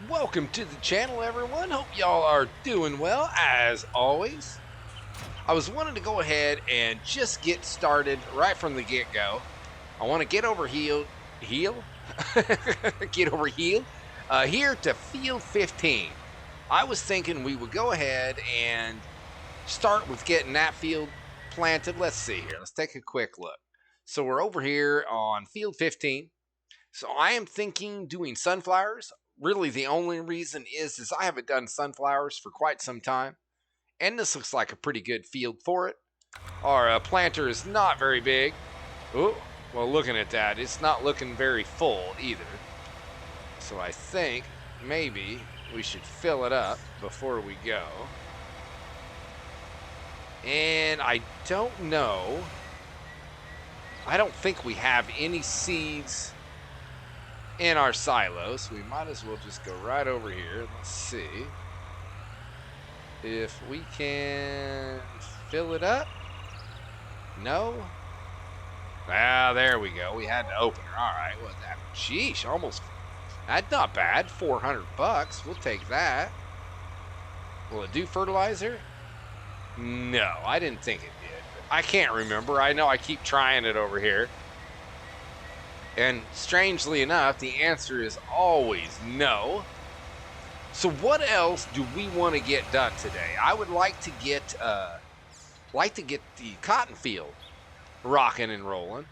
Welcome to the channel, everyone. Hope y'all are doing well, as always. I was wanting to go ahead and just get started right from the get-go. I want to get over get over here to field 15. I was thinking we would go ahead and start with getting that field planted. Let's see here. Let's take a quick look. So we're over here on field 15. So I am thinking doing sunflowers. Really, the only reason is I haven't done sunflowers for quite some time, and this looks like a pretty good field for it. Our planter is not very big. Oh, well, looking at that, it's not looking very full either. So I think maybe we should fill it up before we go. And I don't know. I don't think we have any seeds in our silos. We might as well just go right over here. Let's see if we can fill it up. No. Ah, there we go. We had to open her. All right. Well, that, sheesh, almost. That's not bad. $400. We'll take that. Will it do fertilizer? No, I didn't think it did. I can't remember. I know I keep trying it over here. And strangely enough, the answer is always no. So what else do we want to get done today? I would like to get the cotton field rocking and rolling.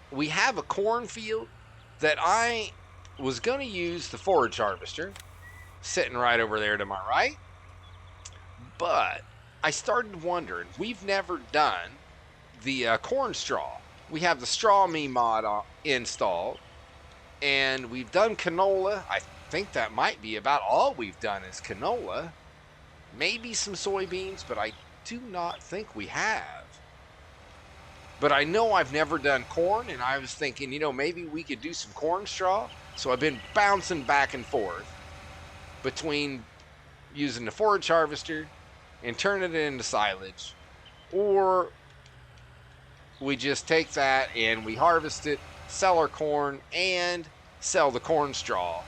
We have a cornfield that I was going to use the forage harvester, sitting right over there to my right. But I started wondering, we've never done the corn straw. We have the Straw Me mod installed, and we've done canola. I think that might be about all we've done is canola. Maybe some soybeans, but I do not think we have. But I know I've never done corn, and I was thinking, maybe we could do some corn straw. So I've been bouncing back and forth between using the forage harvester and turning it into silage, or we just take that and we harvest it, sell our corn, and sell the corn straw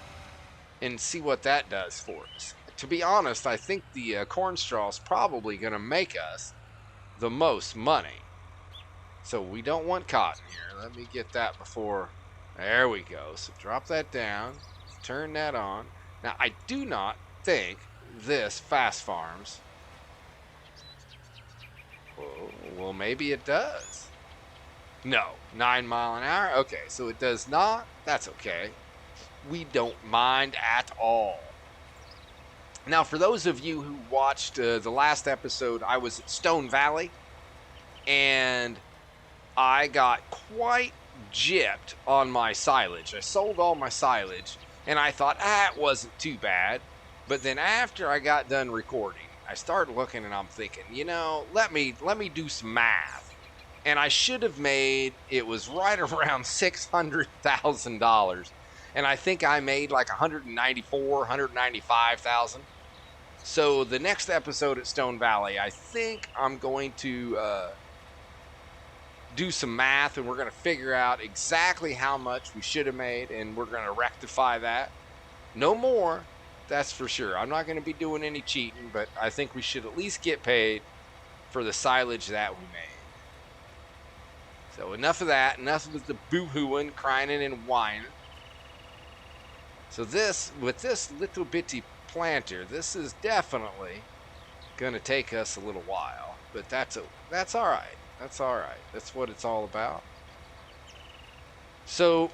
and see what that does for us. To be honest, I think the corn straw is probably going to make us the most money. So we don't want cotton here. Let me get that before. There we go. So drop that down. Turn that on. Now, I do not think this Fast Farms. Well, maybe it does. No, 9 mile an hour. Okay, so it does not. That's okay. We don't mind at all. Now, for those of you who watched the last episode, I was at Stone Valley, and I got quite gypped on my silage. I sold all my silage, and I thought, it wasn't too bad. But then after I got done recording, I started looking, and I'm thinking, let me do some math. And I should have made, it was right around $600,000. And I think I made like 195,000. So the next episode at Stone Valley, I think I'm going to do some math, and we're going to figure out exactly how much we should have made, and we're going to rectify that. No more, that's for sure. I'm not going to be doing any cheating, but I think we should at least get paid for the silage that we made. So enough of that, enough of the boo-hooing, crying and whining. So with this little bitty planter, this is definitely going to take us a little while. But that's all right. That's all right. That's what it's all about. So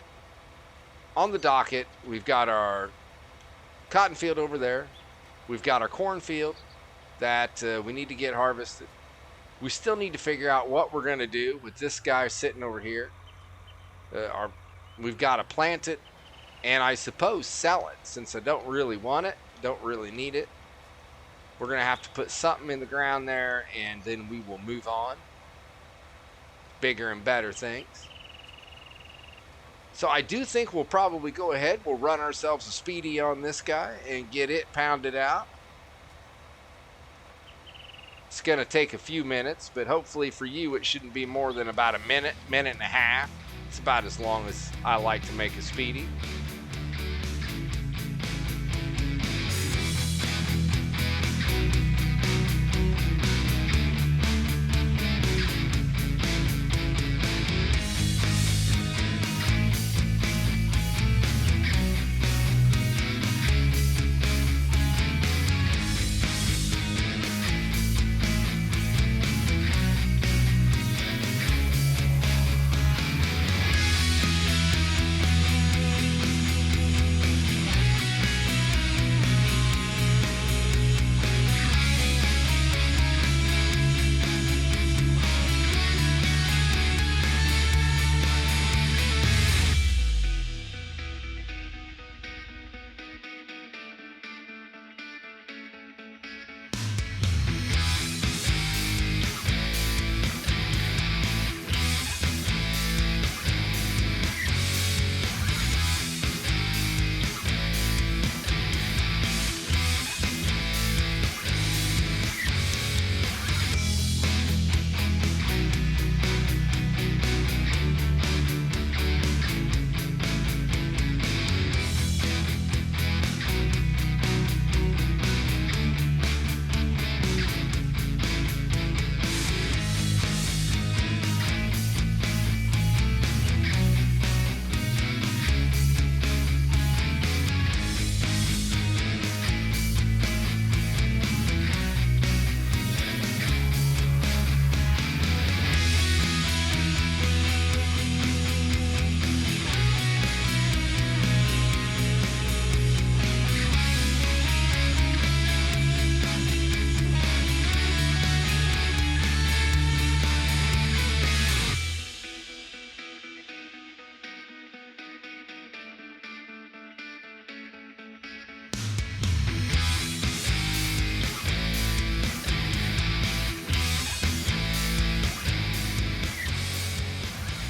on the docket, we've got our cotton field over there. We've got our cornfield that we need to get harvested. We still need to figure out what we're going to do with this guy sitting over here. We've got to plant it, and I suppose sell it, since I don't really want it, don't really need it. We're going to have to put something in the ground there, and then we will move on. Bigger and better things. So I do think we'll probably go ahead. We'll run ourselves a speedy on this guy and get it pounded out. It's going to take a few minutes, but hopefully for you it shouldn't be more than about a minute and a half. It's about as long as I like to make a speedy.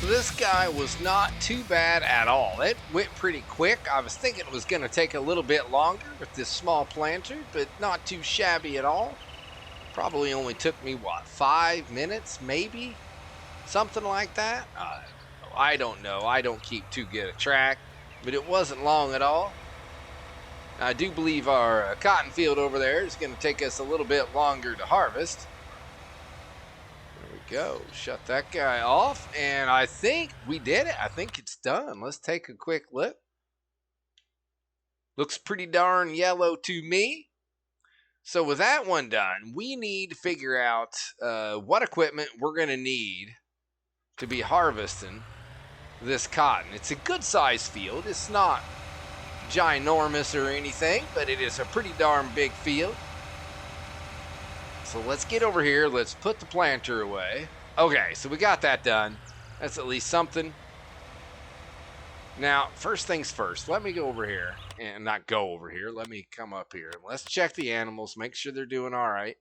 This guy was not too bad at all. It went pretty quick. I was thinking it was going to take a little bit longer with this small planter, but not too shabby at all. Probably only took me, 5 minutes, maybe? Something like that? I don't know. I don't keep too good a track, but it wasn't long at all. I do believe our cotton field over there is going to take us a little bit longer to harvest. Go. Shut that guy off, and I think we did it. I think it's done. Let's take a quick look. Looks pretty darn yellow to me. So with that one done, we need to figure out what equipment we're going to need to be harvesting this cotton. It's a good size field. It's not ginormous or anything, but it is a pretty darn big field. So let's get over here. Let's put the planter away. Okay, so we got that done. That's at least something. Now, first things first, let me go over here. And not go over here. Let me come up here. Let's check the animals, make sure they're doing all right.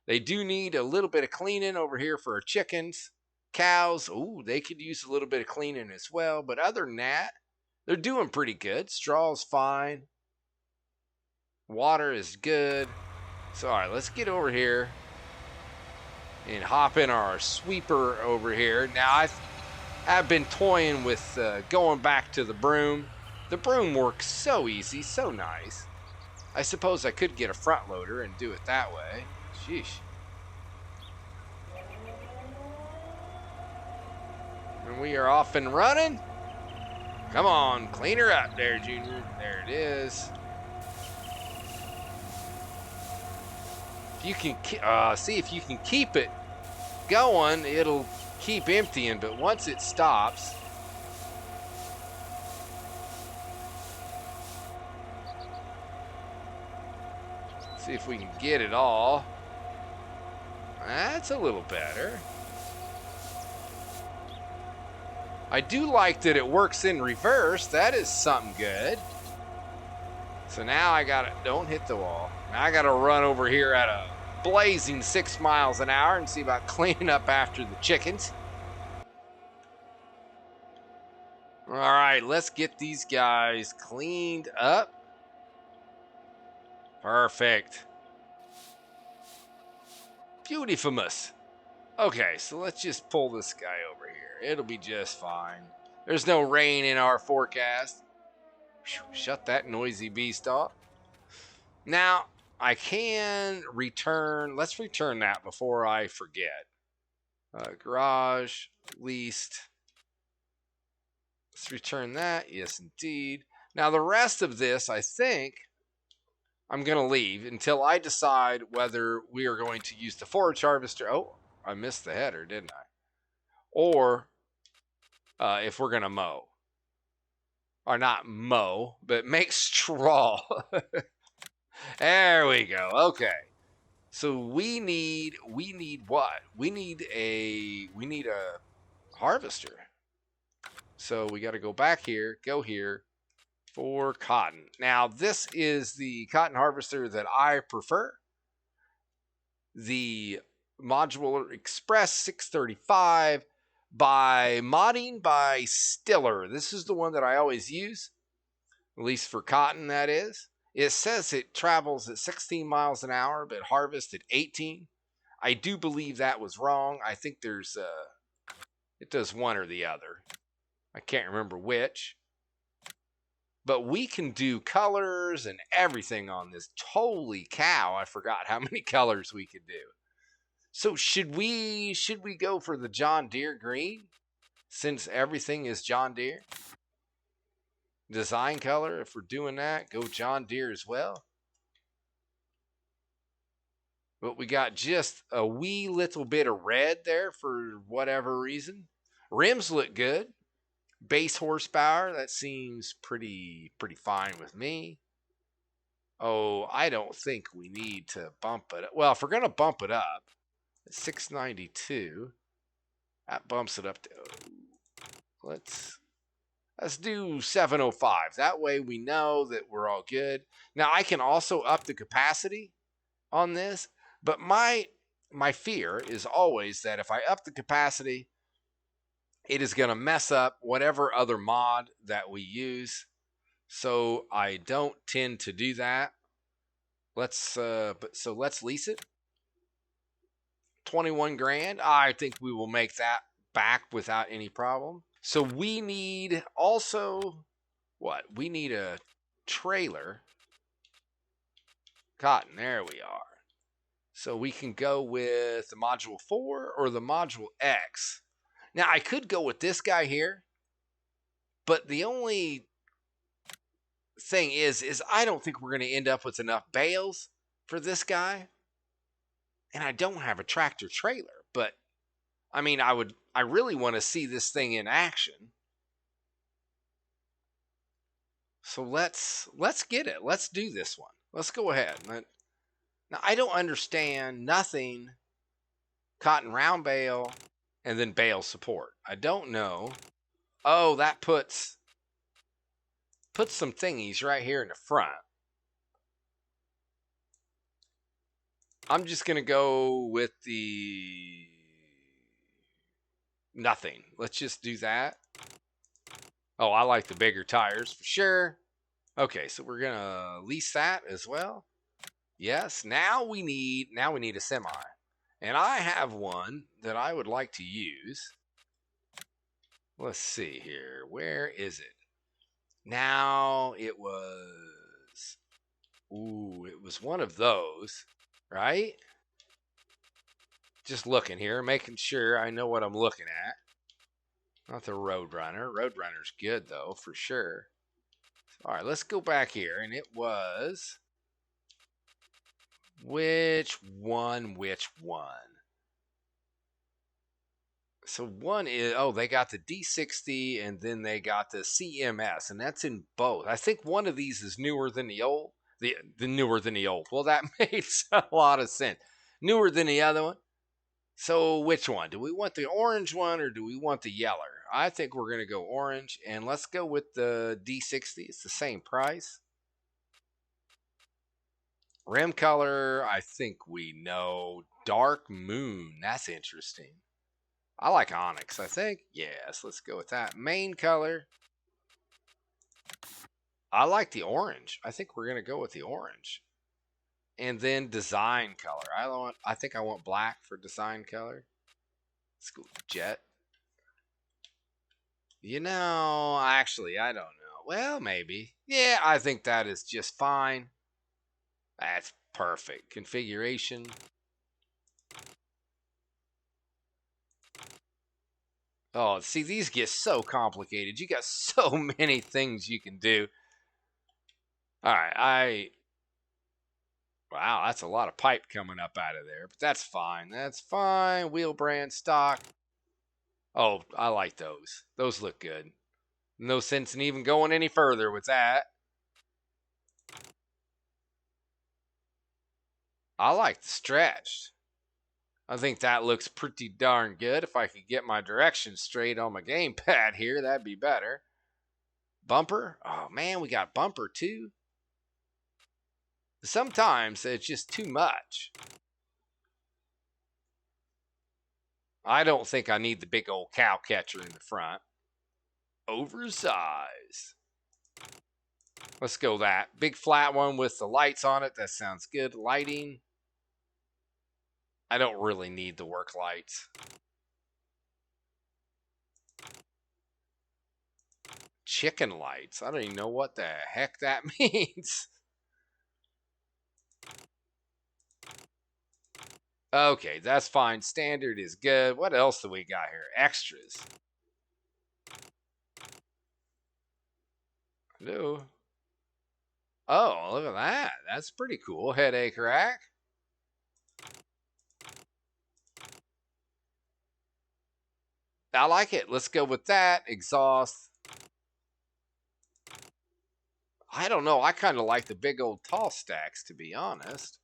They do need a little bit of cleaning over here for our chickens. Cows, ooh, they could use a little bit of cleaning as well. But other than that, they're doing pretty good. Straw's fine. Water is good. So, all right, let's get over here and hop in our sweeper over here. Now, I've been toying with going back to the broom. The broom works so easy, so nice. I suppose I could get a front loader and do it that way. Sheesh. And we are off and running. Come on, clean her up there, Junior. There it is. If you can see if you can keep it going, it'll keep emptying, but once it stops, see if we can get it all. That's a little better. I do like that it works in reverse. That is something good. So now I gotta, don't hit the wall. Now I gotta run over here at a blazing 6 miles an hour and see about cleaning up after the chickens. All right, let's get these guys cleaned up. Perfect. Beautifulness. Okay, so let's just pull this guy over here. It'll be just fine. There's no rain in our forecast. Shut that noisy beast off. Now, I can return. Let's return that before I forget. Garage, leased. Let's return that. Yes, indeed. Now, the rest of this, I think, I'm going to leave until I decide whether we are going to use the forage harvester. Oh, I missed the header, didn't I? Or if we're going to mow. Or not mow, but make straw. There we go. Okay. So we need what? We need a harvester. So we got to go back here, go here for cotton. Now this is the cotton harvester that I prefer. The Modular Express 635 by Modding by Stiller. This is the one that I always use, at least for cotton, that is. It says it travels at 16 miles an hour, but harvests at 18. I do believe that was wrong. I think there's, it does one or the other. I can't remember which. But we can do colors and everything on this. Holy cow, I forgot how many colors we could do. So should we go for the John Deere green, since everything is John Deere? Design color, if we're doing that, go John Deere as well. But we got just a wee little bit of red there for whatever reason. Rims look good. Base horsepower, that seems pretty fine with me. Oh, I don't think we need to bump it up. Well, if we're going to bump it up, at 692, that bumps it up to, let's do 705. That way we know that we're all good. Now, I can also up the capacity on this, but my fear is always that if I up the capacity, it is going to mess up whatever other mod that we use. So I don't tend to do that. Let's lease it. 21 grand. I think we will make that back without any problem. So we need also what? We need a trailer. Cotton, there we are. So we can go with the module 4 or the module X. Now I could go with this guy here, but the only thing is I don't think we're going to end up with enough bales for this guy. And I don't have a tractor trailer, but I mean, I really want to see this thing in action. So let's get it. Let's do this one. Let's go ahead. Now I don't understand nothing. Cotton round bale and then bale support. I don't know. Oh, that puts some thingies right here in the front. I'm just gonna go with the nothing. Let's just do that. Oh, I like the bigger tires for sure. Okay, so we're gonna lease that as well. Yes, now we need a semi. And I have one that I would like to use. Let's see here. Where is it? Now it was one of those, right? Just looking here, making sure I know what I'm looking at. Not the Roadrunner. Roadrunner's good though, for sure. All right, let's go back here, and it was which one? So one is they got the D60 and then they got the CMS, and that's in both. I think one of these is newer than the old. The newer than the old. Well, that makes a lot of sense. Newer than the other one. So which one? Do we want the orange one or do we want the yellow? I think we're going to go orange, and let's go with the D60. It's the same price. Rim color, I think we know. Dark Moon. That's interesting. I like Onyx, I think. Yes, let's go with that. Main color. I like the orange. I think we're going to go with the orange. And then design color. I think I want black for design color. Let's go with jet. You know, actually, I don't know. Well, maybe. Yeah, I think that is just fine. That's perfect. Configuration. Oh, see, these get so complicated. You got so many things you can do. All right, wow, that's a lot of pipe coming up out of there, but that's fine. That's fine. Wheel brand stock. Oh, I like those. Those look good. No sense in even going any further with that. I like the stretched. I think that looks pretty darn good. If I could get my directions straight on my gamepad here, that'd be better. Bumper? Oh man, we got bumper too. Sometimes it's just too much. I don't think I need the big old cow catcher in the front. Oversize. Let's go that. Big flat one with the lights on it. That sounds good. Lighting. I don't really need the work lights. Chicken lights. I don't even know what the heck that means. Okay, that's fine. Standard is good. What else do we got here? Extras. Hello. Oh, look at that. That's pretty cool. Headache rack. I like it. Let's go with that. Exhaust. I don't know. I kind of like the big old tall stacks, to be honest.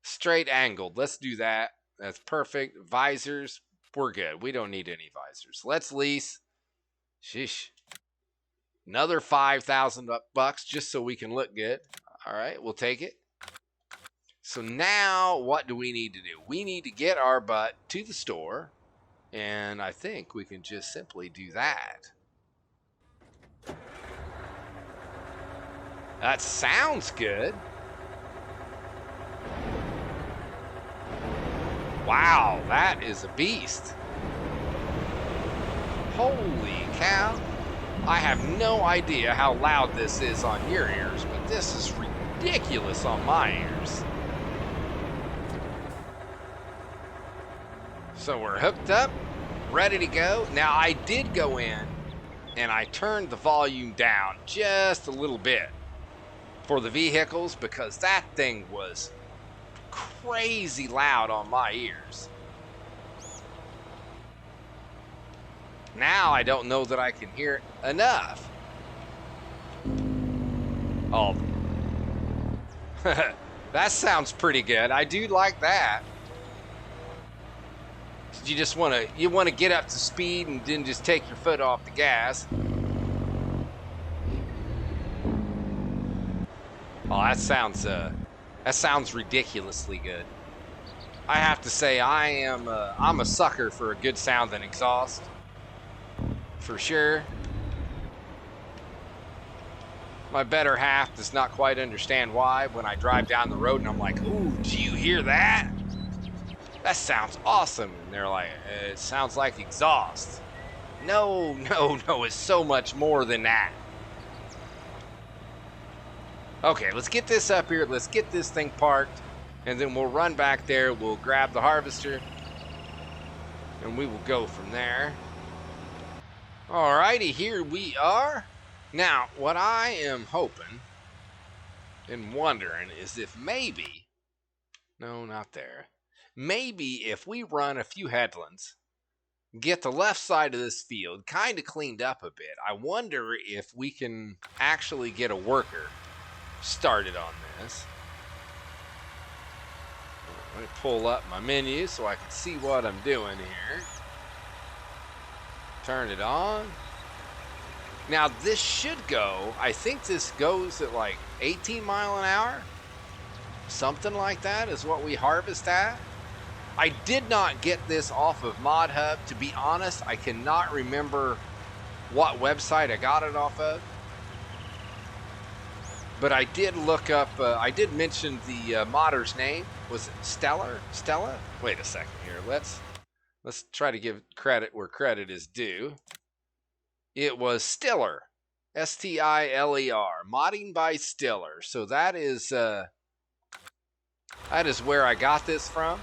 Straight angled. Let's do that. That's perfect. Visors. We're good. We don't need any visors. Let's lease. Sheesh. Another $5,000 just so we can look good. All right, we'll take it. So now what do we need to do? We need to get our butt to the store And I think we can just simply do that. That sounds good. Wow, that is a beast. Holy cow. I have no idea how loud this is on your ears, but this is ridiculous on my ears. So we're hooked up, ready to go. Now I did go in and I turned the volume down just a little bit for the vehicles because that thing was crazy loud on my ears. Now I don't know that I can hear it enough. Oh, that sounds pretty good. I do like that. You just want to get up to speed and then just take your foot off the gas. Oh, that sounds ridiculously good. I have to say I'm a sucker for a good sounding exhaust. For sure. My better half does not quite understand why when I drive down the road and I'm like, "Ooh, do you hear that? That sounds awesome." And they're like, "It sounds like exhaust." No, it's so much more than that. Okay, let's get this up here. Let's get this thing parked. And then we'll run back there. We'll grab the harvester. And we will go from there. Alrighty, here we are. Now, what I am hoping and wondering is if maybe... No, not there. Maybe if we run a few headlands, get the left side of this field kind of cleaned up a bit, I wonder if we can actually get a worker started on this. Let me pull up my menu so I can see what I'm doing here. Turn it on. Now this should go, I think this goes at like 18 mile an hour. Something like that is what we harvest at. I did not get this off of Mod Hub. To be honest, I cannot remember what website I got it off of. But I did look up, I did mention the modder's name. Was it Stella? Wait a second here. Let's try to give credit where credit is due. It was Stiller. S-T-I-L-E-R. Modding by Stiller. So that is where I got this from.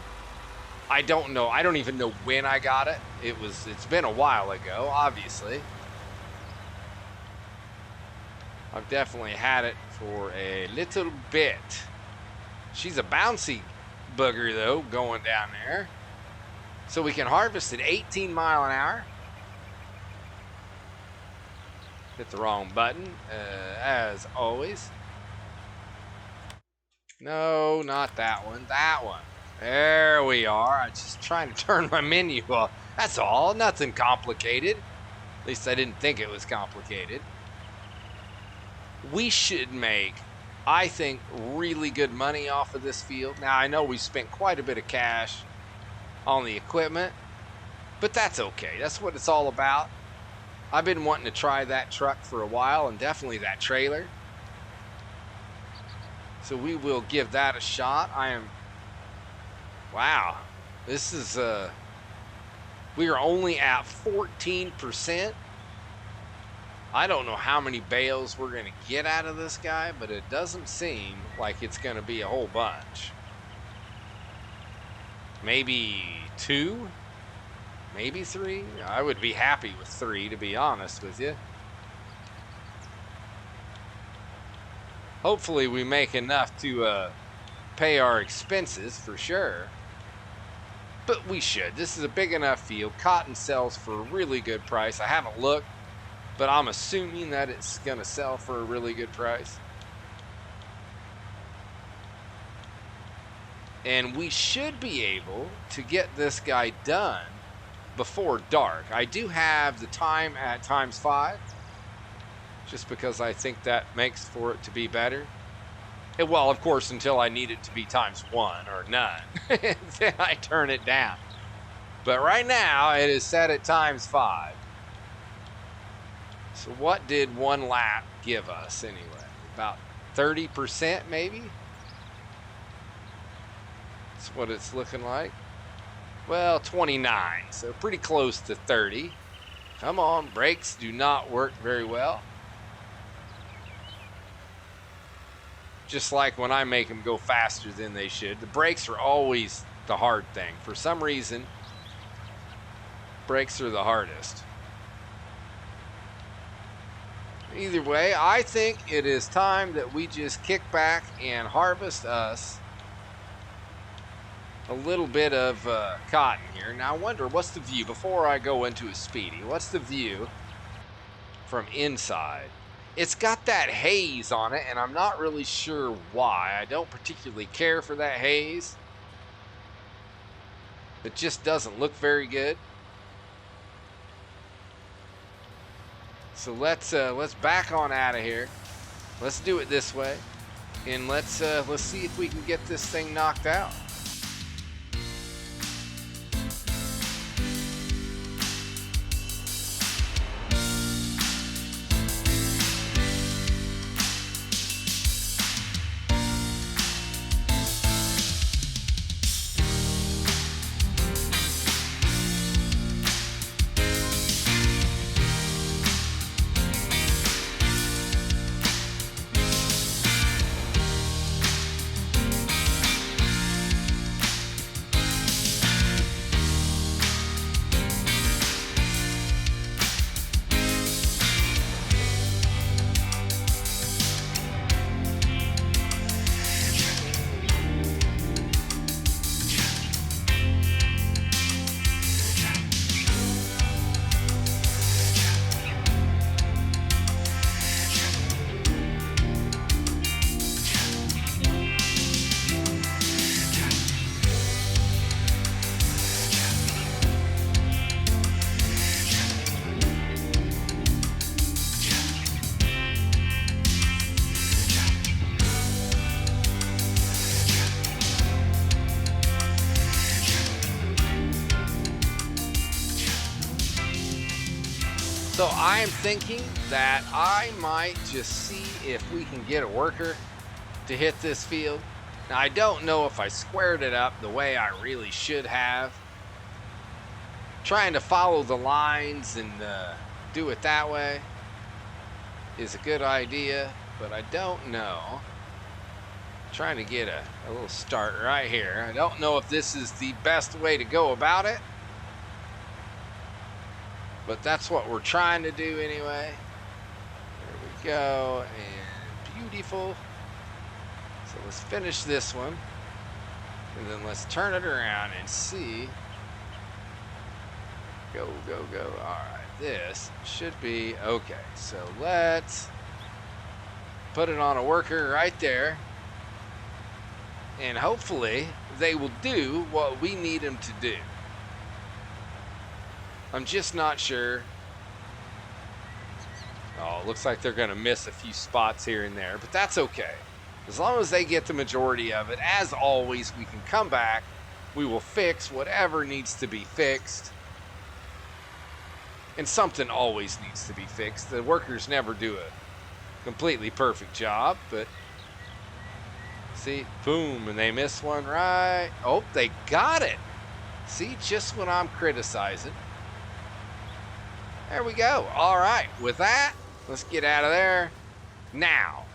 I don't know. I don't even know when I got it. It's been a while ago, obviously. I've definitely had it for a little bit. She's a bouncy booger though, going down there. So we can harvest at 18 mile an hour. Hit the wrong button, as always. No, not that one. That one. There we are. I'm just trying to turn my menu off. That's all. Nothing complicated. At least I didn't think it was complicated. We should make, I think, really good money off of this field. Now, I know we spent quite a bit of cash on the equipment, but that's okay. That's what it's all about. I've been wanting to try that truck for a while, and definitely that trailer. So we will give that a shot. Wow. This is, we are only at 14%. I don't know how many bales we're going to get out of this guy, but it doesn't seem like it's going to be a whole bunch. Maybe 2? Maybe 3? I would be happy with 3, to be honest with you. Hopefully we make enough to pay our expenses for sure. But we should. This is a big enough field. Cotton sells for a really good price. I haven't looked, but I'm assuming that it's going to sell for a really good price. And we should be able to get this guy done before dark. I do have the time at ×5, just because I think that makes for it to be better. And well, of course, until I need it to be ×1 or none. Then I turn it down. But right now, it is set at ×5. So what did one lap give us anyway? About 30% maybe? That's what it's looking like. Well, 29, so pretty close to 30. Come on, brakes do not work very well. Just like when I make them go faster than they should. The brakes are always the hard thing. For some reason, brakes are the hardest. Either way, I think it is time that we just kick back and harvest us a little bit of cotton here. Now I wonder, what's the view, before I go into a speedy, what's the view from inside? It's got that haze on it, and I'm not really sure why. I don't particularly care for that haze. It just doesn't look very good. So let's back on out of here. Let's do it this way, and let's see if we can get this thing knocked out. So I'm thinking that I might just see if we can get a worker to hit this field. Now, I don't know if I squared it up the way I really should have. Trying to follow the lines and do it that way is a good idea, but I don't know. Trying to get a little start right here. I don't know if this is the best way to go about it, but that's what we're trying to do anyway. There we go, and beautiful. So let's finish this one, and then let's turn it around and see. Go, go, go. All right, this should be okay. So let's put it on a worker right there, and hopefully they will do what we need them to do. I'm just not sure. Oh, looks like they're going to miss a few spots here and there, but that's okay. As long as they get the majority of it, as always, we can come back. We will fix whatever needs to be fixed. And something always needs to be fixed. The workers never do a completely perfect job, but see, boom, and they miss one right. Oh, they got it. See, just when I'm criticizing. There we go. All right, with that, let's get out of there. Now,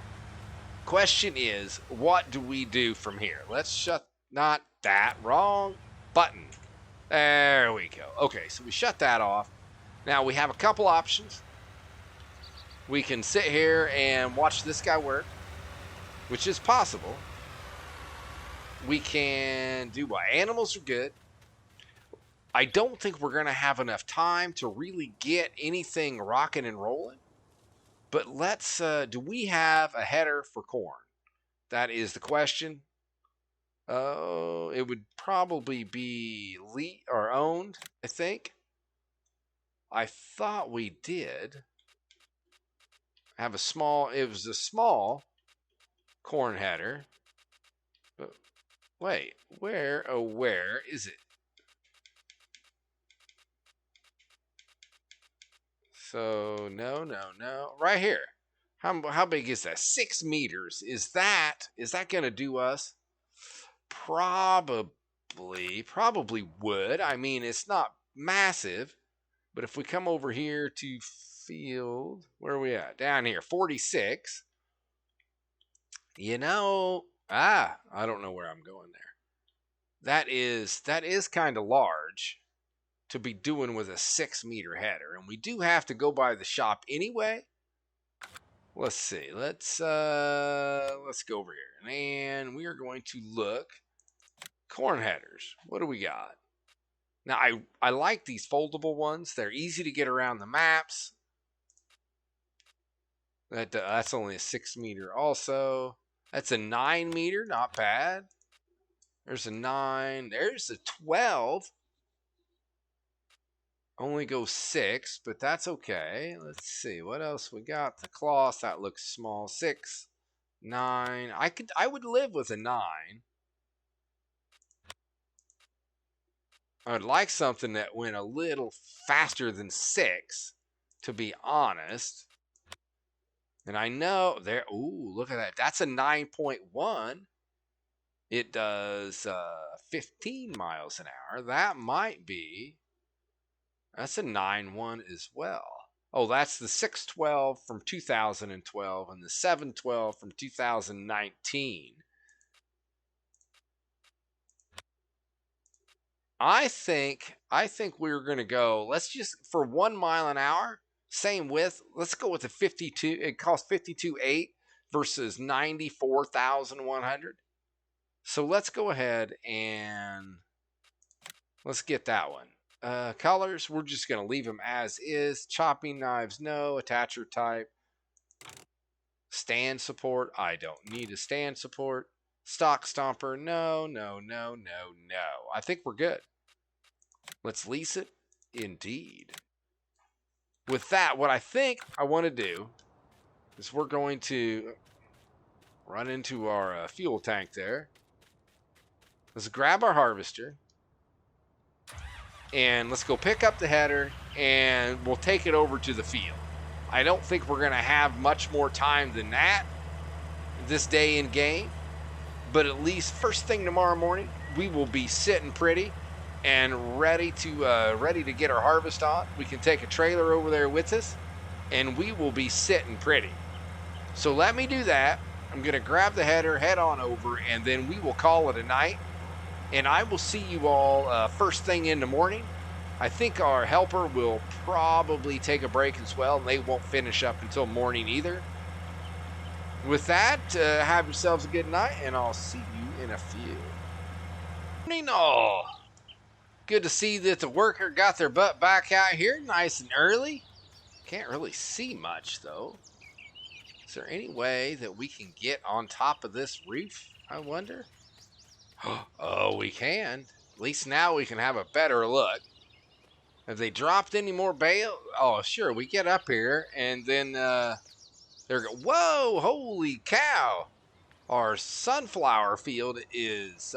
question is, what do we do from here? Let's shut, not that, wrong button. There we go. Okay, so we shut that off. Now we have a couple options. We can sit here and watch this guy work, which is possible. We can do what? Animals are good. I don't think we're going to have enough time to really get anything rocking and rolling. But let's, do we have a header for corn? That is the question. Oh, it would probably be or owned, I think. I thought we did have a small, it was a small corn header. But wait, where is it? So no. Right here. How big is that? 6 meters. Is that gonna do us? Probably would. I mean, it's not massive, but if we come over here to field, where are we at? Down here, 46. I don't know where I'm going there. That is kind of large to be doing with a 6-meter header, and we do have to go by the shop anyway. Let's see. Let's go over here, and we are going to look corn headers. What do we got? Now I like these foldable ones. They're easy to get around the maps. That's only a 6-meter. Also, that's a 9-meter. Not bad. There's a 9. There's a 12. Only goes 6, but that's okay. Let's see what else we got. The cloth, that looks small. 6, 9. I would live with a 9. I would like something that went a little faster than 6, to be honest. And I know there. Ooh, look at that. That's a 9.1. It does 15 miles an hour. That might be. That's a 9.1 as well. Oh, that's the 612 from 2012 and the 712 from 2019. I think we're going to go, let's just, for 1 mile an hour, same width, let's go with the 52. It costs 52.8 versus 94,100. So let's go ahead and let's get that one. Colors, we're just going to leave them as is. Chopping knives, no. Attacher type. Stand support, I don't need a stand support. Stock stomper, no. I think we're good. Let's lease it. Indeed. With that, what I think I want to do is we're going to run into our fuel tank there. Let's grab our harvester. And let's go pick up the header, and we'll take it over to the field. I don't think we're going to have much more time than that this day in game. But at least first thing tomorrow morning, we will be sitting pretty and ready to get our harvest on. We can take a trailer over there with us, and we will be sitting pretty. So let me do that. I'm going to grab the header, head on over, and then we will call it a night. And I will see you all first thing in the morning. I think our helper will probably take a break as well. They won't finish up until morning either. With that, have yourselves a good night, and I'll see you in a few. Morning all. Good to see that the worker got their butt back out here nice and early. Can't really see much, though. Is there any way that we can get on top of this roof, I wonder? Oh, we can. At least now we can have a better look. Have they dropped any more bale? Oh, sure. We get up here, and then they're go. Whoa! Holy cow! Our sunflower field is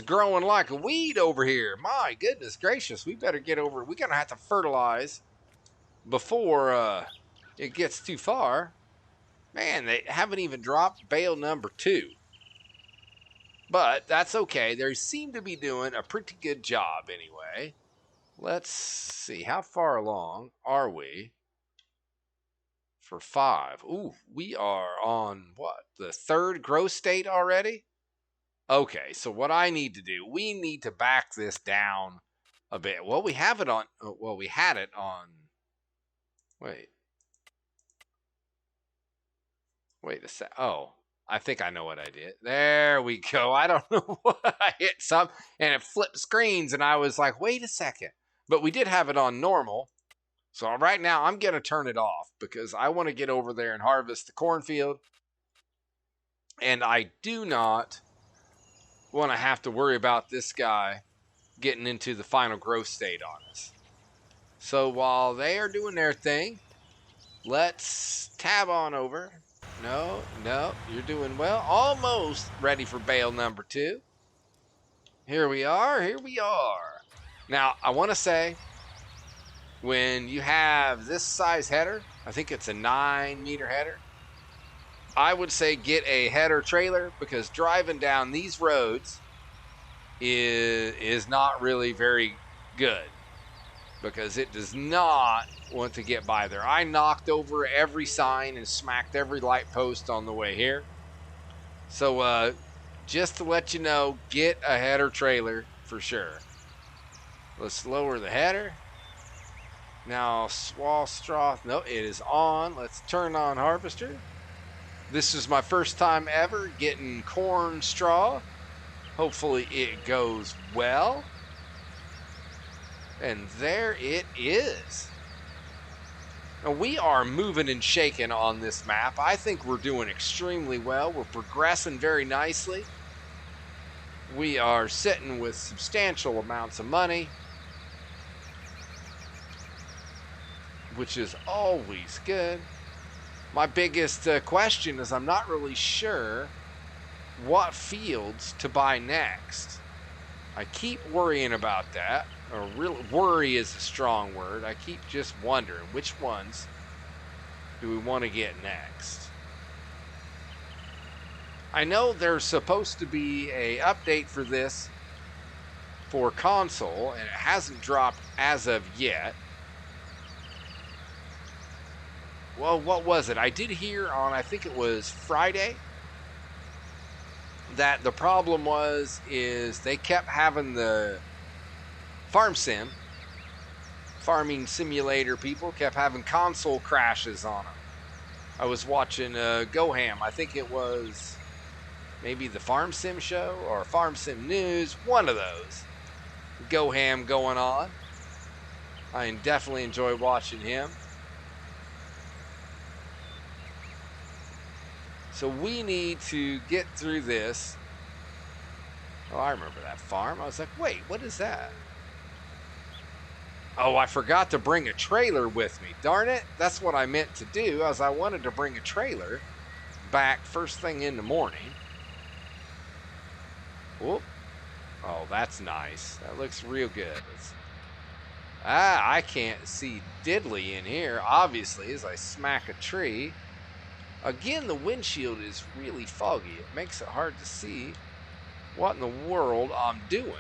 growing like a weed over here. My goodness gracious! We better get over. We're gonna have to fertilize before it gets too far. Man, they haven't even dropped bale number 2. But that's okay. They seem to be doing a pretty good job anyway. Let's see. How far along are we? For 5. Ooh, we are on what? The 3rd growth state already? Okay, so what I need to do, we need to back this down a bit. Well, we have it on, well, we had it on, wait a sec. Oh. I think I know what I did. There we go. I don't know what I hit some, and it flipped screens, and I was like, wait a second. But we did have it on normal. So right now, I'm going to turn it off because I want to get over there and harvest the cornfield. And I do not want to have to worry about this guy getting into the final growth state on us. So while they are doing their thing, let's tab on over. No, you're doing well. Almost ready for bale number 2. Here we are. Now, I want to say, when you have this size header, I think it's a 9-meter header, I would say get a header trailer, because driving down these roads is not really very good, because it does not want to get by there. I knocked over every sign and smacked every light post on the way here. So just to let you know, get a header trailer for sure. Let's lower the header. Now swall straw, no, it is on. Let's turn on harvester. This is my first time ever getting corn straw. Hopefully it goes well. And there it is. Now we are moving and shaking on this map. I think we're doing extremely well. We're progressing very nicely. We are sitting with substantial amounts of money, which is always good. My biggest question is I'm not really sure what fields to buy next. I keep worrying about that. Or worry is a strong word. I keep just wondering which ones do we want to get next. I know there's supposed to be a update for this for console, and it hasn't dropped as of yet. Well, what was it? I did hear on, I think it was Friday, that the problem is they kept having the farming simulator people kept having console crashes on them. I was watching GoHam. I think it was maybe the Farm Sim show or Farm Sim News, one of those. GoHam going on. I definitely enjoy watching him. So we need to get through this. Oh, I remember that farm. I was like, wait, what is that? Oh, I forgot to bring a trailer with me. Darn it. That's what I meant to do. I wanted to bring a trailer back first thing in the morning. Whoop. Oh, that's nice. That looks real good. I can't see diddly in here, obviously, as I smack a tree. Again, the windshield is really foggy. It makes it hard to see what in the world I'm doing.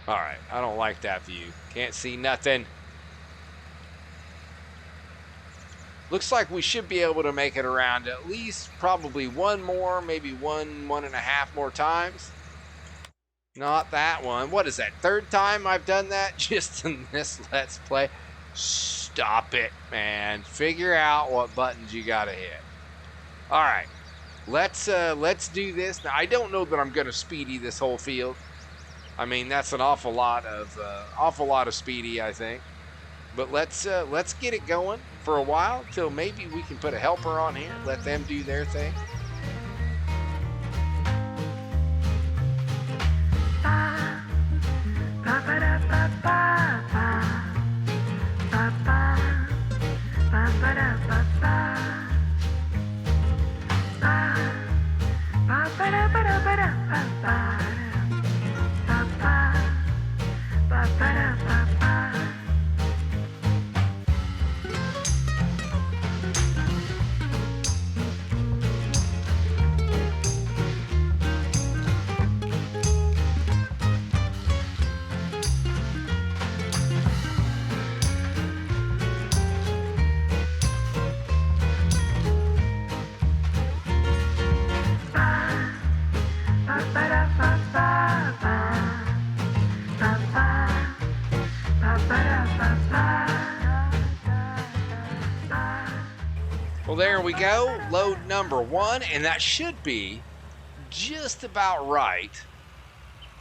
All right, I don't like that view. Can't see nothing. Looks like we should be able to make it around at least probably one more, maybe one and a half more times. Not that one. What is that, third time I've done that just in this Let's Play? Stop it, man. Figure out what buttons you gotta hit. All right, let's do this. Now, I don't know that I'm gonna speedy this whole field. I mean, that's an awful lot of speedy, I think. But let's get it going for a while till maybe we can put a helper on here, let them do their thing. Well, there we go, load number 1, and that should be just about right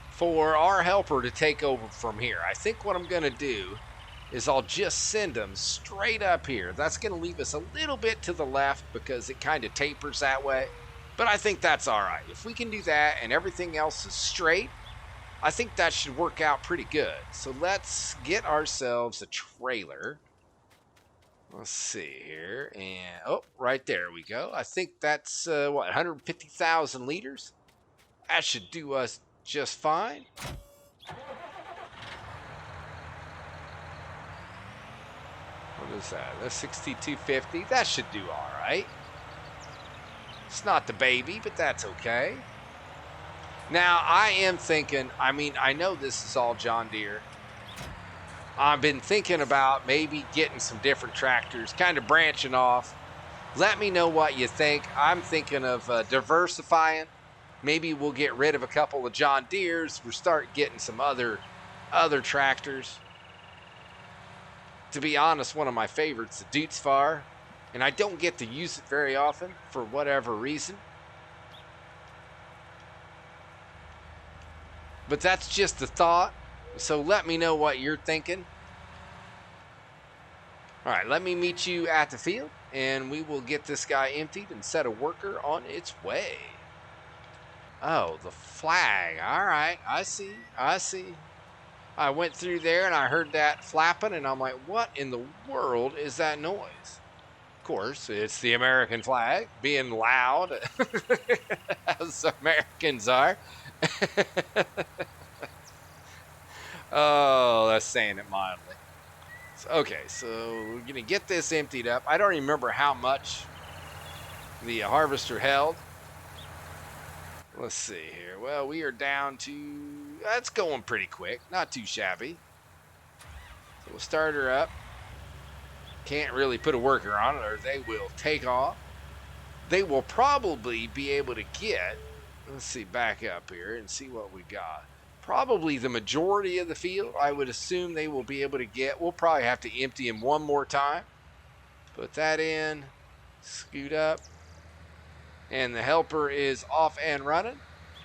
for our helper to take over from here. I think what I'm going to do is I'll just send them straight up here. That's going to leave us a little bit to the left because it kind of tapers that way, but I think that's all right. If we can do that and everything else is straight, I think that should work out pretty good. So let's get ourselves a trailer. Let's see here, and oh, right there we go. I think that's, 150,000 liters? That should do us just fine. What's that? That's 6250. That should do all right. It's not the baby, but that's okay. Now, I am thinking, I mean, I know this is all John Deere. I've been thinking about maybe getting some different tractors, kind of branching off. Let me know what you think. I'm thinking of diversifying. Maybe we'll get rid of a couple of John Deeres. We'll start getting some other tractors. To be honest, one of my favorites, the Dutz Far, and I don't get to use it very often for whatever reason. But that's just a thought. So let me know what you're thinking. All right, let me meet you at the field, and we will get this guy emptied and set a worker on its way. Oh, the flag. All right, I see. I went through there, and I heard that flapping, and I'm like, what in the world is that noise? Of course, it's the American flag being loud, as Americans are. Oh, that's saying it mildly. Okay, so we're going to get this emptied up. I don't remember how much the harvester held. Let's see here. Well, we are down to... That's going pretty quick. Not too shabby. So we'll start her up. Can't really put a worker on it or they will take off. They will probably be able to get... Let's see, back up here and see what we got. Probably the majority of the field, I would assume they will be able to get. We'll probably have to empty him one more time. Put that in. Scoot up. And the helper is off and running.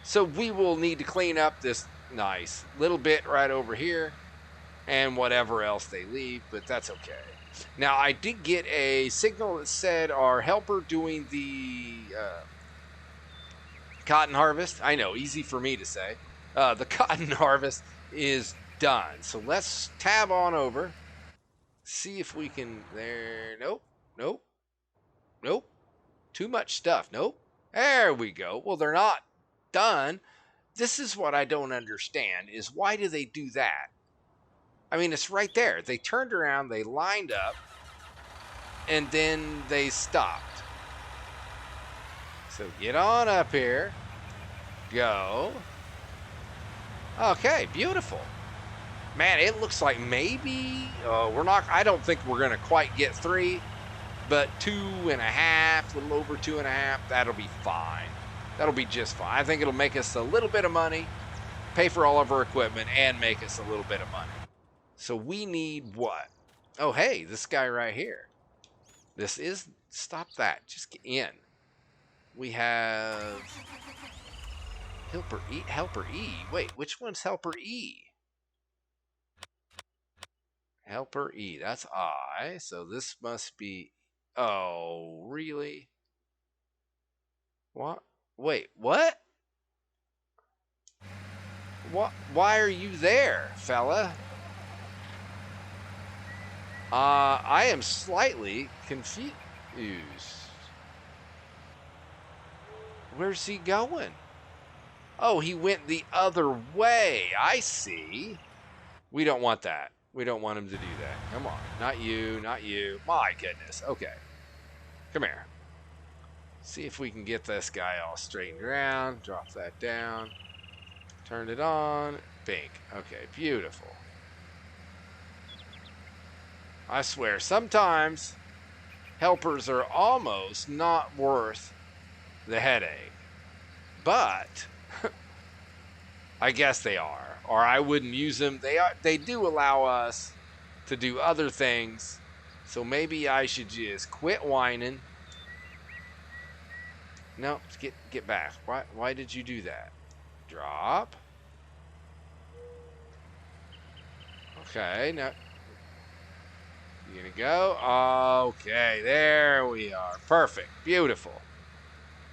So we will need to clean up this nice little bit right over here. And whatever else they leave, but that's okay. Now, I did get a signal that said our helper doing the cotton harvest. I know, easy for me to say. The cotton harvest is done. So let's tab on over. See if we can... There. Nope. Too much stuff. Nope. There we go. Well, they're not done. This is what I don't understand, is why do they do that? I mean, it's right there. They turned around, they lined up, and then they stopped. So get on up here. Go. Okay, beautiful. Man, it looks like maybe I don't think we're going to quite get 3, but 2.5, a little over 2.5, that'll be fine. That'll be just fine. I think it'll make us a little bit of money, pay for all of our equipment, and make us a little bit of money. So we need what? Oh, hey, this guy right here. This is, stop that. Just get in. We have Helper E. Wait, which one's Helper E? Helper E, that's I. So this must be, oh, really? What? Wait, what? What? Why are you there, fella? I am slightly confused. Where's he going? Oh, he went the other way. I see. We don't want that. We don't want him to do that. Come on. Not you. Not you. My goodness. Okay. Come here. See if we can get this guy all straightened around. Drop that down. Turn it on. Bink. Okay. Beautiful. I swear, sometimes helpers are almost not worth the headache. But I guess they are, or I wouldn't use them. They do allow us to do other things, so maybe I should just quit whining. No, get back. Why did you do that? Drop. Okay, now you gonna go? Okay, there we are. Perfect, beautiful.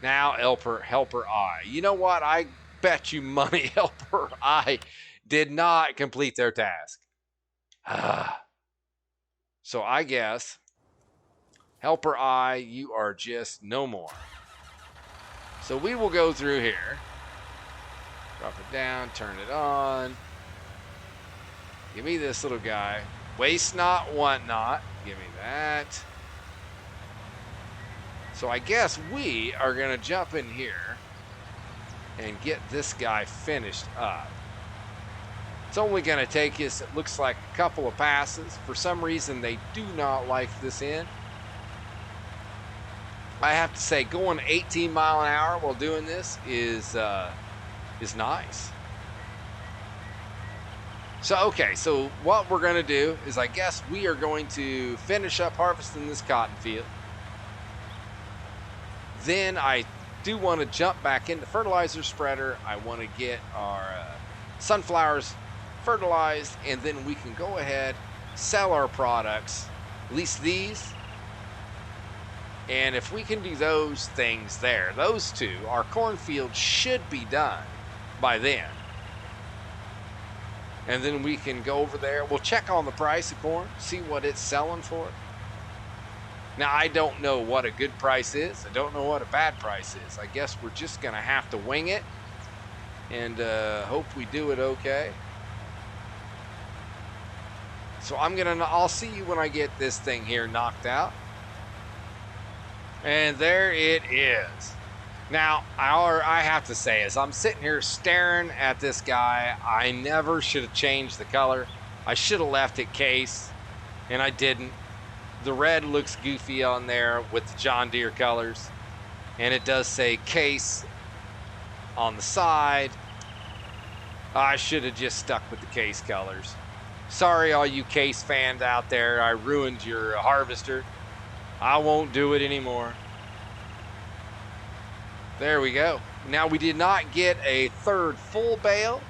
Now helper I. You know what? I bet you money helper I did not complete their task. So I guess helper I, you are just no more. So we will go through here. Drop it down, turn it on. Give me this little guy. Waste not, want not. Give me that. So I guess we are going to jump in here and get this guy finished up. It's only going to take us, it looks like, a couple of passes. For some reason, they do not like this end. I have to say, going 18 mile an hour while doing this is nice. So, okay, so what we're going to do is, I guess we are going to finish up harvesting this cotton field. Then I do want to jump back into fertilizer spreader. I want to get our sunflowers fertilized, and then we can go ahead, sell our products, at least these. And if we can do those things there, those two, our cornfield should be done by then. And then we can go over there. We'll check on the price of corn, see what it's selling for. Now, I don't know what a good price is. I don't know what a bad price is. I guess we're just going to have to wing it and hope we do it okay. So I'll see you when I get this thing here knocked out. And there it is. Now, I have to say, as I'm sitting here staring at this guy, I never should have changed the color. I should have left it case, and I didn't. The red looks goofy on there with the John Deere colors, and it does say case on the side. I should have just stuck with the case colors. Sorry, all you case fans out there, I ruined your harvester. I won't do it anymore. There we go. Now, we did not get a third full bale,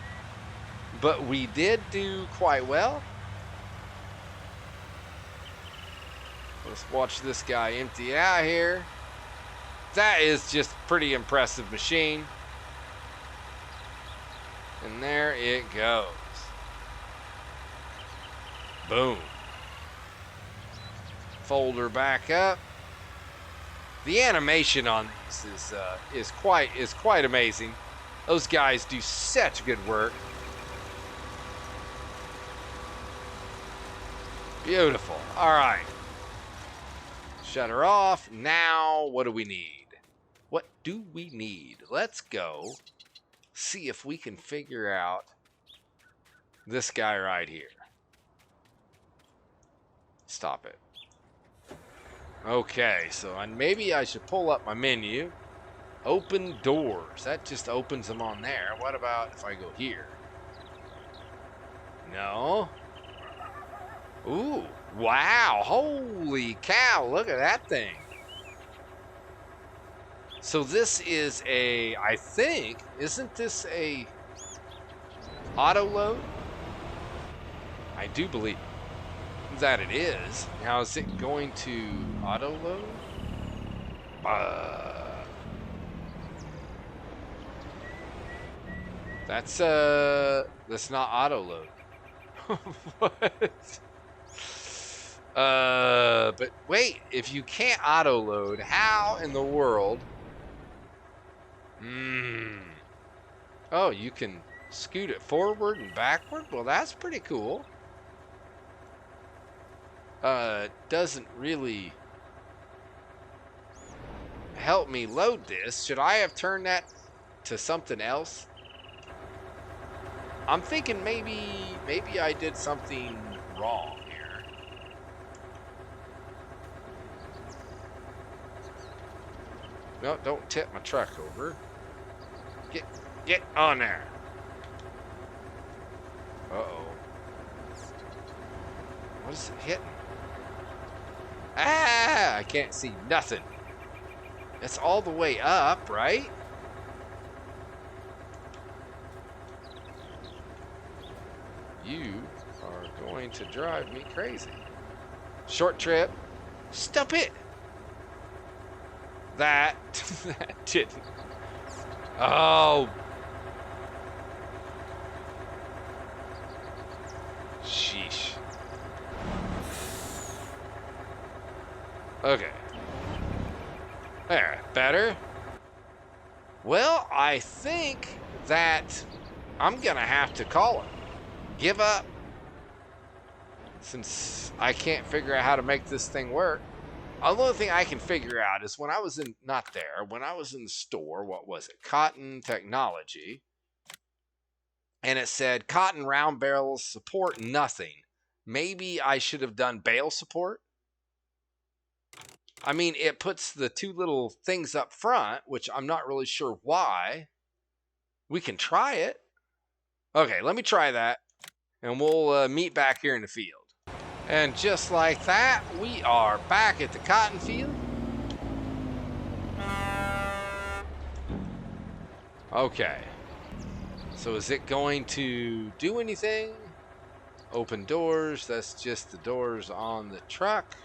but we did do quite well. Let's watch this guy empty out here. That is just a pretty impressive machine. And there it goes. Boom. Fold her back up. The animation on these is quite amazing. Those guys do such good work. Beautiful. All right. Shut her off. Now, what do we need? What do we need? Let's go see if we can figure out this guy right here. Stop it. Okay, so maybe I should pull up my menu. Open doors. That just opens them on there. What about if I go here? No. Ooh, wow. Holy cow, look at that thing. So this is I think, isn't this a auto load? I do believe that it is. Now, is it going to auto load? That's not auto load. What? But wait, if you can't auto load, how in the world? Oh, you can scoot it forward and backward? Well, that's pretty cool. Doesn't really help me load this. Should I have turned that to something else? I'm thinking maybe I did something wrong here. No, don't tip my truck over. Get on there. Uh-oh. What is it hitting? Ah, I can't see nothing. It's all the way up, right? You are going to drive me crazy. Short trip. Stop it. That didn't. Oh. Sheesh. Okay. There, better. Well, I think that I'm gonna have to call it. Give up. since I can't figure out how to make this thing work. The only thing I can figure out is when I was in, not there, when I was in the store, what was it? Cotton Technology. And it said cotton round barrels support nothing. Maybe I should have done bale support. I mean, it puts the two little things up front, which I'm not really sure why. We can try it. Okay, let me try that. And we'll meet back here in the field. And just like that, we are back at the cotton field. Okay. So is it going to do anything? Open doors, that's just the doors on the truck,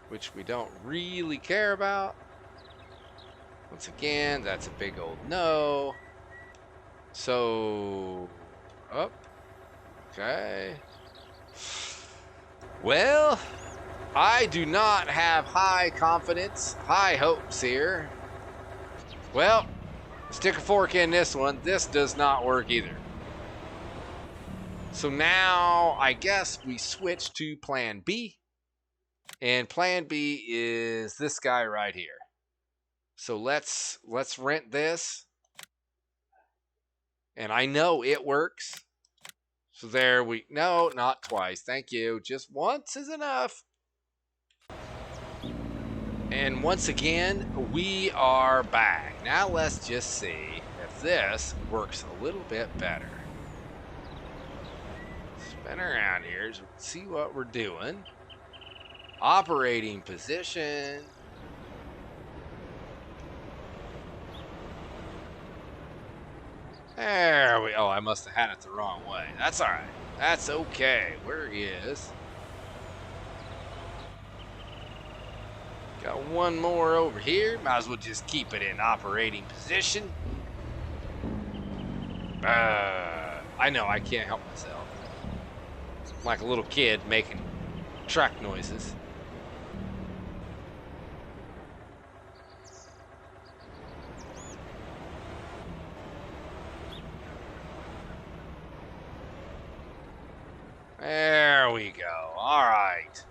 which we don't really care about. Once again, that's a big old no. So, up. Okay. Well, I do not have high confidence, high hopes here. Well, stick a fork in this one. This does not work either. So now I guess we switch to plan B. And plan B is this guy right here. So let's rent this. And I know it works. So there we, no, not twice. Thank you. Just once is enough. And once again, we are back. Now let's just see if this works a little bit better. Spin around here so we can see what we're doing. Operating position. There we, oh, I must have had it the wrong way. That's all right. That's okay. Where is? Got one more over here. Might as well just keep it in operating position. I know, I can't help myself. I'm like a little kid making truck noises. There we go. All right.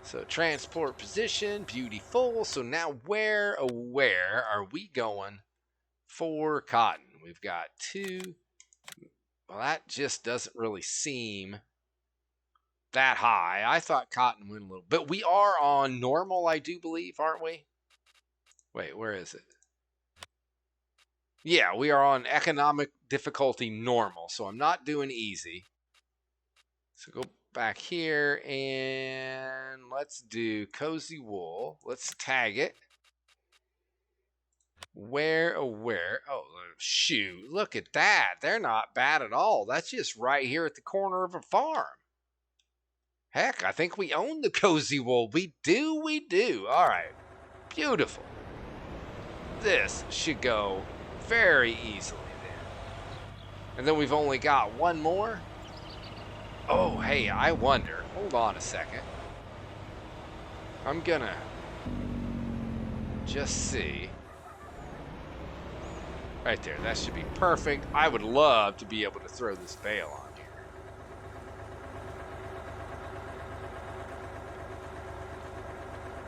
So transport position, beautiful. So now where are we going for cotton? We've got two. Well, that just doesn't really seem that high. I thought cotton went a little, but we are on normal, I do believe, aren't we? Wait, where is it? Yeah, we are on economic difficulty normal, so I'm not doing easy. So go back here and let's do cozy wool. Let's tag it. Where? Oh, shoot. Look at that. They're not bad at all. That's just right here at the corner of a farm. Heck, I think we own the cozy wool. We do. All right. Beautiful. This should go very easily then. And then we've only got one more. Oh, hey, I wonder. Hold on a second. I'm gonna just see. Right there, that should be perfect. I would love to be able to throw this bale on here.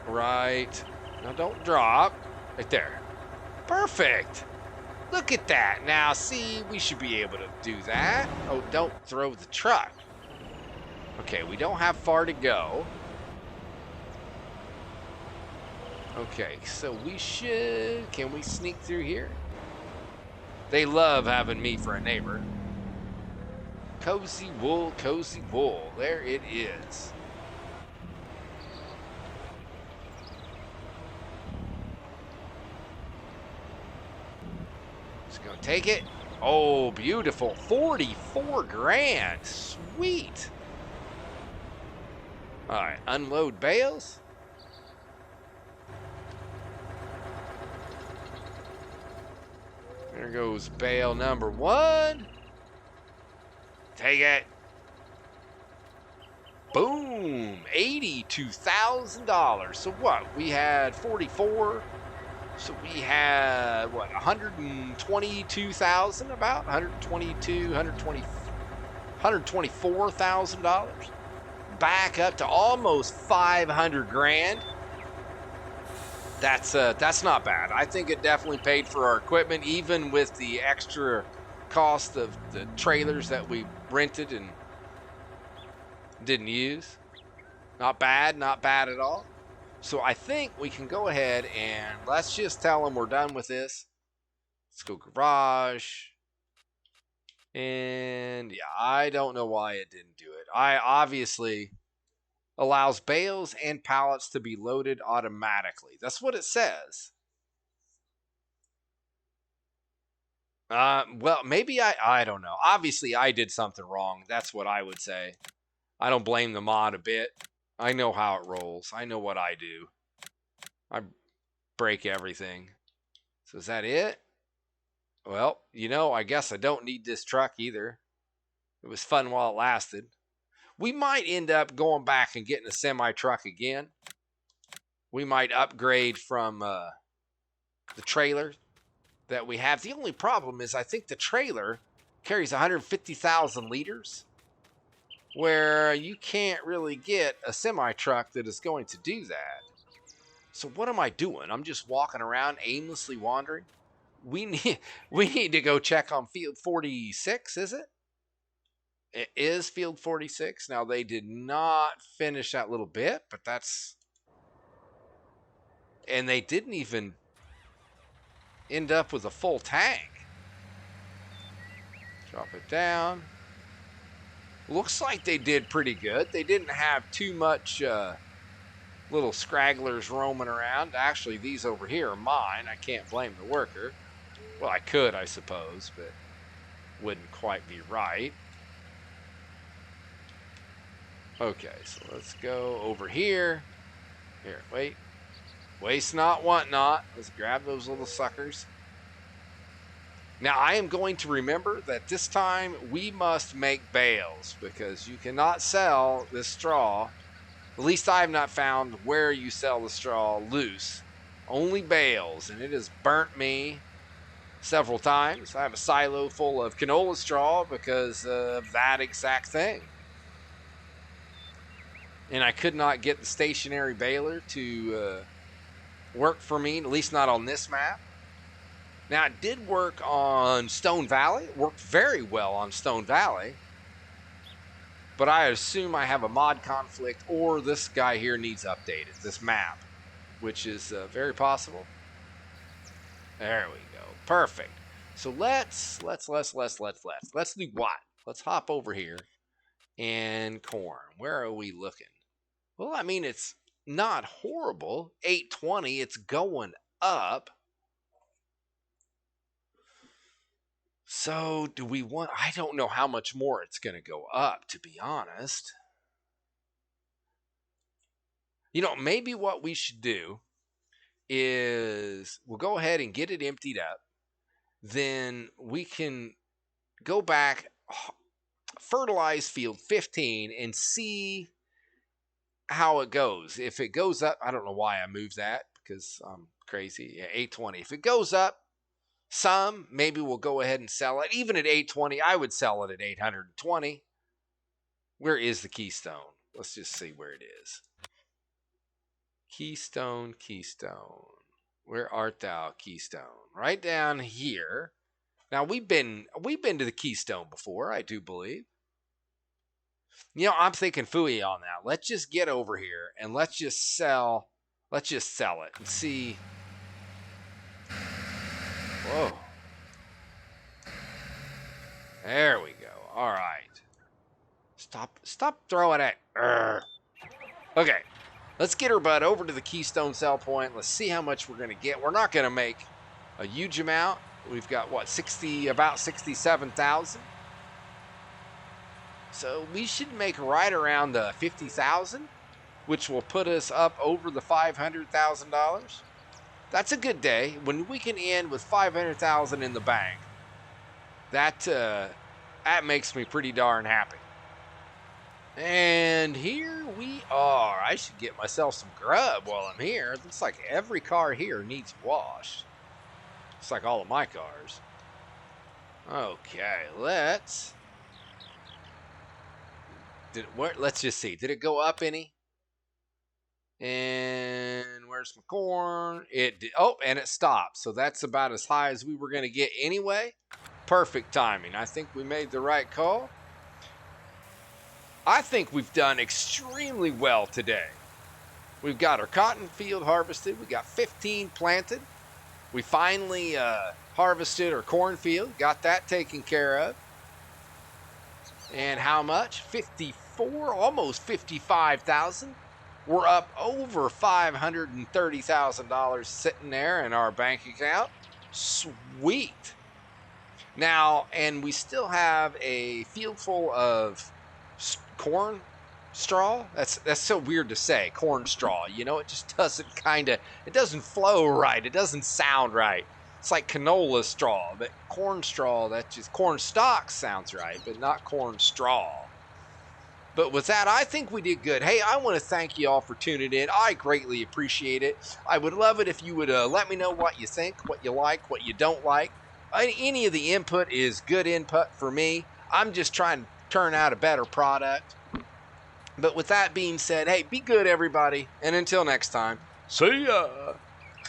Right. Now don't drop. Right there. Perfect. Look at that. Now, see, we should be able to do that. Oh, don't throw the truck. Okay, we don't have far to go. Okay, so we should... Can we sneak through here? They love having me for a neighbor. Cozy wool, cozy wool. There it is. Just gonna take it. Oh, beautiful. 44 grand. Sweet. All right, unload bales. There goes bale number one. Take it. Boom, $82,000. So what? We had 44. So we had what? 122,000 about 124,000 dollars. back up to almost 500 grand. That's not bad. I think it definitely paid for our equipment, even with the extra cost of the trailers that we rented and didn't use. Not bad, not bad at all. So I think we can go ahead and let's just tell them we're done with this. Let's go garage. And yeah, I don't know why it didn't do it. I obviously allows bales and pallets to be loaded automatically. That's what it says. Well, maybe I don't know. Obviously, I did something wrong. That's what I would say. I don't blame the mod a bit. I know how it rolls. I know what I do. I break everything. So is that it? Well, I guess I don't need this truck either. It was fun while it lasted. We might end up going back and getting a semi truck again. We might upgrade from the trailer that we have. The only problem is I think the trailer carries 150,000 liters, where you can't really get a semi truck that is going to do that. So what am I doing? I'm just walking around aimlessly wandering. We need to go check on field 46, is it? It is field 46. Now, they did not finish that little bit, but that's... And they didn't even end up with a full tank. Drop it down. Looks like they did pretty good. They didn't have too much little scragglers roaming around. Actually, these over here are mine. I can't blame the worker. Well, I could, I suppose, but wouldn't quite be right. Okay, so let's go over here. Here, wait. Waste not, want not. Let's grab those little suckers. Now, I am going to remember that this time we must make bales because you cannot sell this straw. At least I have not found where you sell the straw loose. Only bales, and it has burnt me several times. I have a silo full of canola straw because of that exact thing. And I could not get the stationary baler to work for me, at least not on this map. Now, it did work on Stone Valley. It worked very well on Stone Valley. But I assume I have a mod conflict or this guy here needs updated, this map, which is very possible. There we go. Perfect. So let's do what? Let's hop over here and corn. Where are we looking? Well, I mean, it's not horrible. 820, it's going up. So do we want, I don't know how much more it's going to go up, to be honest. Maybe what we should do is we'll go ahead and get it emptied up. Then we can go back, fertilize field 15 and see how it goes. If it goes up, I don't know why I moved that because I'm crazy. Yeah, 820. If it goes up some, maybe we'll go ahead and sell it. Even at 820, I would sell it at 820. Where is the Keystone? Let's just see where it is. Keystone. Where art thou, Keystone? Right down here. Now we've been to the Keystone before, I do believe. I'm thinking phooey on that. Let's just get over here and let's just sell it and see. Whoa. There we go. All right. Stop throwing it. Okay. Let's get her butt over to the Keystone sell point. Let's see how much we're going to get. We're not going to make a huge amount. We've got about 67,000. So we should make right around the 50,000, which will put us up over the $500,000. That's a good day when we can end with 500,000 in the bank. That makes me pretty darn happy. And here we are. I should get myself some grub while I'm here. It looks like every car here needs washed. Looks like all of my cars. Okay, let's Let's just see. Did it go up any? And where's my corn? It did. Oh, and it stopped. So that's about as high as we were going to get anyway. Perfect timing. I think we made the right call. I think we've done extremely well today. We've got our cotton field harvested. We got 15 planted. We finally harvested our cornfield. Got that taken care of. And how much? 54, almost 55,000. We're up over $530,000 sitting there in our bank account. Sweet. Now, and we still have a field full of corn straw. That's so weird to say, corn straw. You know, it just doesn't it doesn't flow right. It doesn't sound right. It's like canola straw, but corn straw, that's just corn stalk sounds right, but not corn straw. But with that, I think we did good. Hey, I want to thank you all for tuning in. I greatly appreciate it. I would love it if you would let me know what you think, what you like, what you don't like. Any of the input is good input for me. I'm just trying to turn out a better product. But with that being said, hey, be good, everybody. And until next time, see ya.